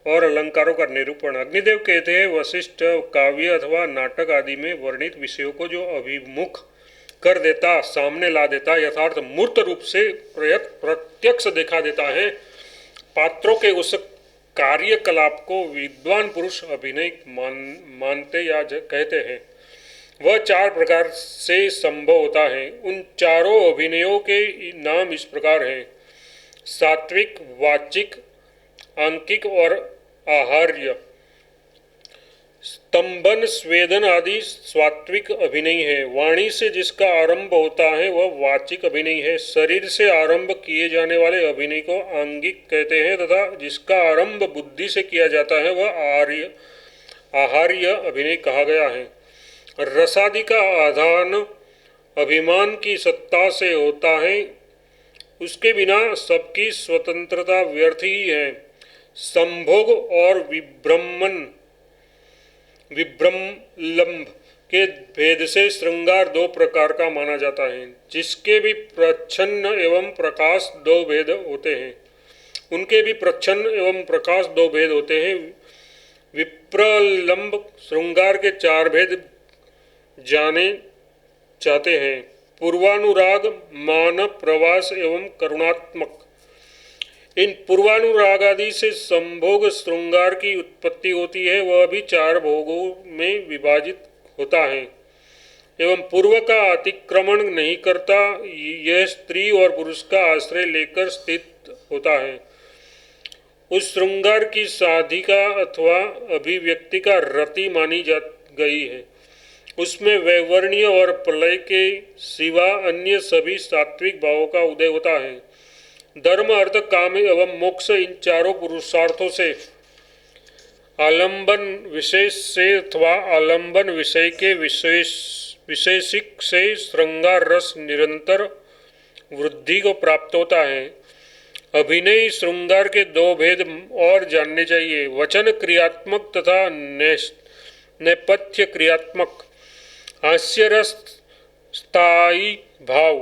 और अलंकारों का निरूपण। अग्निदेव कहते हैं, वशिष्ठ काव्य अथवा नाटक आदि में वर्णित विषयों को जो अभिमुख कर देता, सामने ला देता, यथार्थ मूर्त रूप से प्रत्यक्ष दिखा देता है, पात्रों के उस कार्यकलाप को विद्वान पुरुष अभिनय मानते या कहते हैं। वह 4 प्रकार से संभव होता है। उन चारों अभिनयों के नाम इस प्रकार हैं: सात्विक, वाचिक, आंकिक और आहार्य। स्तंभन, स्वेदन आदि सात्विक अभिनय है। वाणी से जिसका आरंभ होता है वह वाचिक अभिनय है। शरीर से आरंभ किए जाने वाले अभिनय को आंगिक कहते हैं तथा जिसका आरंभ बुद्धि से किया जाता है वह आहार्य अभिनय कहा गया है। रसादि का आधान अभिमान की सत्ता से होता है, उसके बिना सबकी स्वतंत्रता व्यर्थ ही है। संभोग और विभ्रमलंब के भेद से श्रृंगार 2 प्रकार का माना जाता है। जिसके भी प्रच्छन्न एवं प्रकाश 2 भेद होते हैं, उनके भी प्रच्छन्न एवं प्रकाश 2 भेद होते हैं। विप्रलंब श्रृंगार के 4 भेद जाने जाते हैं: पूर्वानुराग, मान, प्रवास एवं करुणात्मक। इन पूर्वानुराग आदि से संभोग श्रृंगार की उत्पत्ति होती है, वह भी 4 भोगों में विभाजित होता है एवं पूर्व का अतिक्रमण नहीं करता। यह स्त्री और पुरुष का आश्रय लेकर स्थित होता है। उस श्रृंगार की साधिका अथवा अभिव्यक्ति का रति मानी जा गई है। उसमें वैवर्ण्य और प्रलय के सिवा अन्य सभी सात्विक भावों का उदय होता है। धर्म, अर्थ, काम एवं मोक्ष, इन चारों पुरुषार्थों से आलंबन विशेष से अथवा आलंबन विषय के विशेषिक से श्रृंगार रस निरंतर वृद्धि को प्राप्त होता है। अभिनय श्रृंगार के 2 भेद और जानने चाहिए: वचन क्रियात्मक तथा नेपथ्य क्रियात्मक। हास्य रस स्थायी भाव।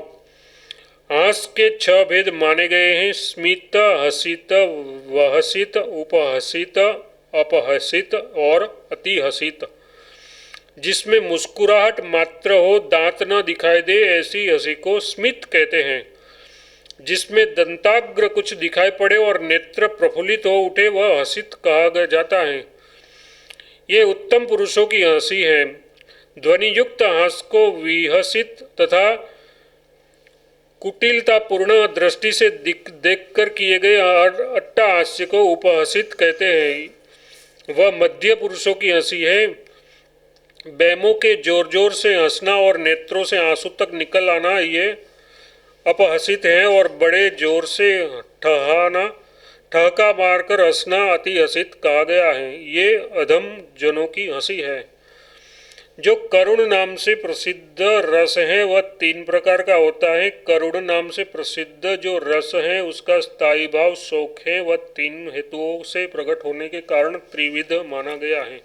हास के 6 भेद माने गए हैं: स्मित, हसित, वहसित, उपहसित, अपहसित और अतिहसित। जिसमें मुस्कुराहट मात्र हो, दांत न दिखाई दे, ऐसी हंसी को स्मित कहते हैं। जिसमें दंताग्र कुछ दिखाई पड़े और नेत्र प्रफुल्लित हो उठे वह हसित कहा जाता है। ये उत्तम पुरुषों की हंसी है। ध्वनि युक्त हास को विहसित तथा कुटिलतापूर्ण दृष्टि से देखकर किए गए अट्टहास्य को उपहसित कहते हैं। वह मध्य पुरुषों की हंसी है। बैमों के जोर जोर से हंसना और नेत्रों से आंसू तक निकल आना ये अपहसित है, और बड़े जोर से ठहाका मारकर हंसना अति हसित कहा गया है। ये अधम जनों की हंसी है। जो करुण नाम से प्रसिद्ध रस है वह 3 प्रकार का होता है। करुण नाम से प्रसिद्ध जो रस है उसका स्थायी भाव शोक है। वह 3 हेतुओं से प्रकट होने के कारण त्रिविध माना गया है: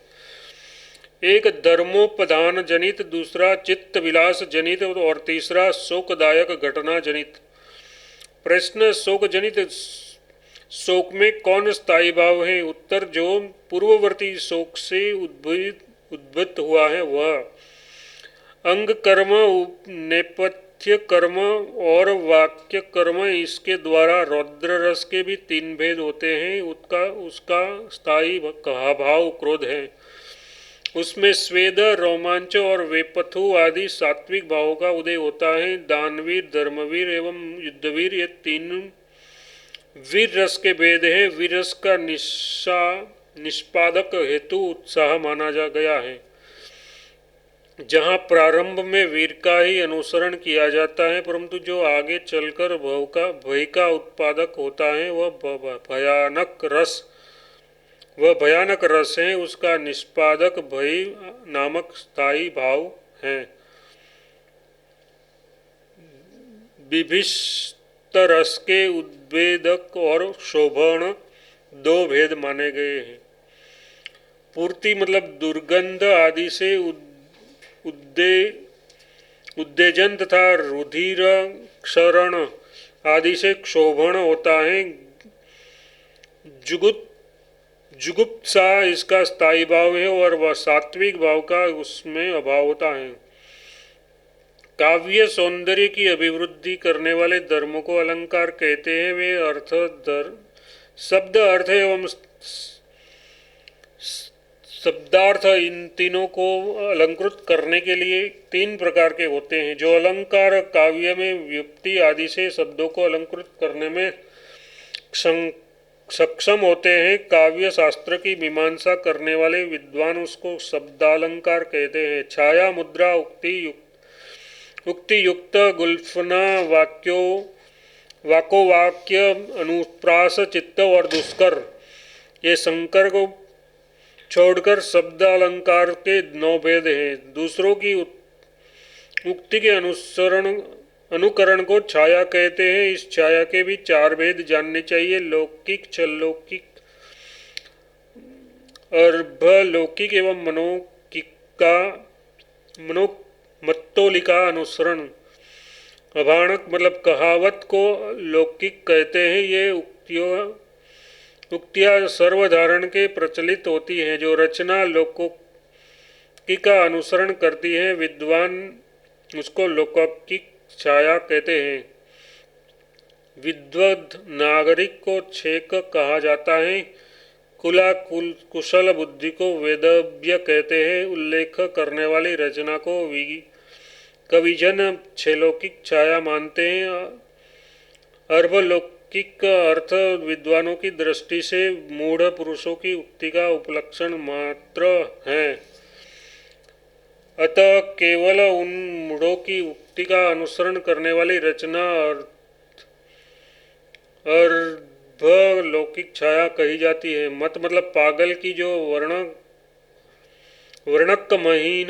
एक धर्मोपदान जनित, दूसरा चित्त विलास जनित और तीसरा शोकदायक घटना जनित। प्रश्न: शोक जनित शोक में कौन स्थायी भाव है? उत्तर: जो पूर्ववर्ती शोक से उद्भूत हुआ है वह। अंग कर्म, नेपथ्य कर्म और वाक्य कर्म, इसके द्वारा रौद्र रस के भी 3 भेद होते हैं। उसका स्थायी भाव क्रोध है। उसमें स्वेद, रोमांच और वेपथु आदि सात्विक भावों का उदय होता है। दानवीर, धर्मवीर एवं युद्धवीर ये तीन वीर रस के भेद हैं। वीर रस का निष्पादक हेतु उत्साह माना जा गया है। जहाँ प्रारंभ में वीर का ही अनुसरण किया जाता है, परंतु जो आगे चलकर भय का उत्पादक होता है वह भयानक रस है। उसका निष्पादक भय नामक स्थायी भाव है। विभिष्ट रस के उद्वेदक और शोभन दो भेद माने गए हैं। पूर्ति मतलब दुर्गंध आदि से उत्तेजन तथा रुधिर क्षरण आदि से क्षोभण होता है। जुगुप्सा इसका स्थायी भाव है और वह सात्विक भाव का उसमें अभाव होता है। काव्य सौंदर्य की अभिवृद्धि करने वाले धर्मों को अलंकार कहते हैं। वे शब्द, अर्थ एवं शब्दार्थ इन तीनों को अलंकृत करने के लिए तीन प्रकार के होते हैं। जो अलंकार काव्य में व्युक्ति आदि से शब्दों को अलंकृत करने में सक्षम होते हैं, काव्य शास्त्र की मीमांसा करने वाले विद्वान उसको शब्दालंकार कहते हैं। छाया, मुद्रा, उक्ति युक्त, गुल्फना, वाक्य, अनुप्रास, चित्त और दुष्कर ये शंकर को छोड़कर शब्द अलंकार के 9 भेद हैं। दूसरों की उक्ति के अनुकरण को छाया कहते हैं। इस छाया के भी 4 भेद जानने चाहिए: लौकिक, छल्लौकिक, अर्भलौकिक एवं मत्तोलिका अनुसरण। अभाणक मतलब कहावत को लौकिक कहते हैं। ये उक्तियाँ सर्वधारण के प्रचलित होती हैं। जो रचना लौकिक का अनुसरण करती है, विद्वान उसको लौकिक छाया कहते हैं। विद्वद नागरिक को छेक कहा जाता है। कुशल बुद्धि को वेदव्य कहते हैं। उल्लेख करने वाली रचना को कविजन छेलौकिक छाया मानते हैं। अर्भलौकिक अर्थ विद्वानों की दृष्टि से मूढ़ पुरुषों की उक्ति का उपलक्षण मात्र है। अतः केवल उन मूढ़ों की उक्ति का अनुसरण करने वाली रचना अर्भलौकिक छाया कही जाती है। मत मतलब पागल की जो वर्णक महीन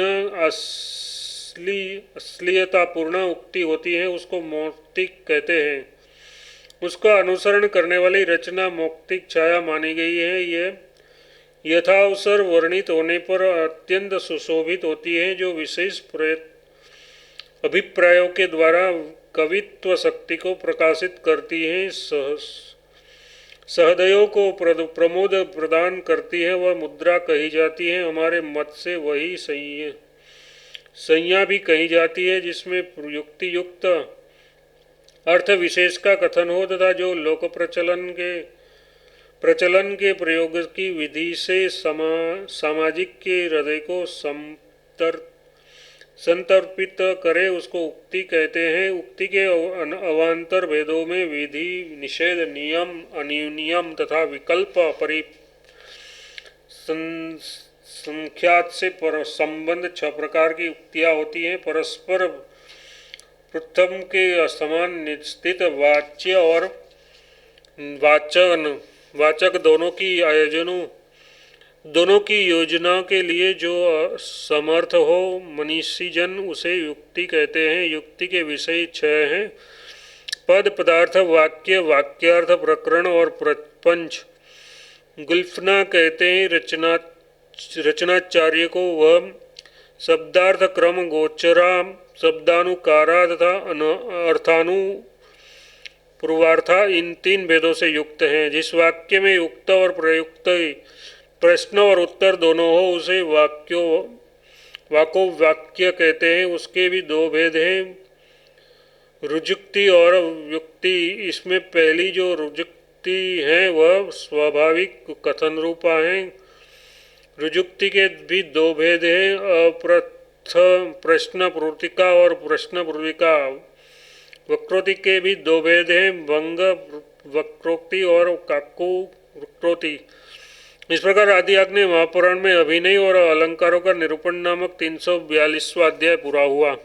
अश्लीलतापूर्ण उक्ति होती है उसको मौक्तिक कहते हैं। उसका अनुसरण करने वाली रचना मौक्तिक छाया मानी गई है। ये यथावसर वर्णित होने पर अत्यंत सुशोभित होती है, जो विशेष अभिप्रायों के द्वारा कवित्व शक्ति को प्रकाशित करती है, सहृदयों को प्रमोद प्रदान करती है। वह मुद्रा कही जाती है। हमारे मत से वही संज्ञा भी कही जाती है, जिसमें युक्ति युक्त अर्थ विशेष का कथन हो तथा जो लोक प्रचलन के प्रयोग की विधि से सामाजिक के हृदय को संतर्पित करे उसको उक्ति कहते हैं। उक्ति के अवान्तर भेदों में विधि, निषेध, नियम, अनियम तथा विकल्प संख्यात से संबंध 6 प्रकार की उक्तियाँ होती हैं। परस्पर प्रथम के समान निश्चित वाच्य और वाचक दोनों की योजना के लिए जो समर्थ हो मनीषी जन उसे युक्ति कहते हैं। युक्ति के विषय 6 हैं: पद, पदार्थ, वाक्य, वाक्यार्थ, प्रकरण और प्रपंच। गुल्फना कहते हैं रचनाचार्य को। वह शब्दार्थ, क्रम, गोचरा, शब्दानुकारा तथा अर्थानुपूर्वार्था इन 3 भेदों से युक्त हैं। जिस वाक्य में युक्त और प्रयुक्त प्रश्न और उत्तर दोनों हो उसे वाको वाक्य कहते हैं। उसके भी 2 भेद हैं: रुजुक्ति और युक्ति। इसमें पहली जो रुजुक्ति है वह स्वाभाविक कथन रूपा है। रुजुक्ति के भी दो भेद हैं, प्रश्न पूर्तिका और प्रश्न पूर्विका। वक्रोक्ति के भी दो भेद हैं, भंग वक्रोक्ति और काकु वक्रोक्ति। इस प्रकार आदि आग्नेय महापुराण में अभिनय और अलंकारों का निरूपण नामक 342वां अध्याय पूरा हुआ।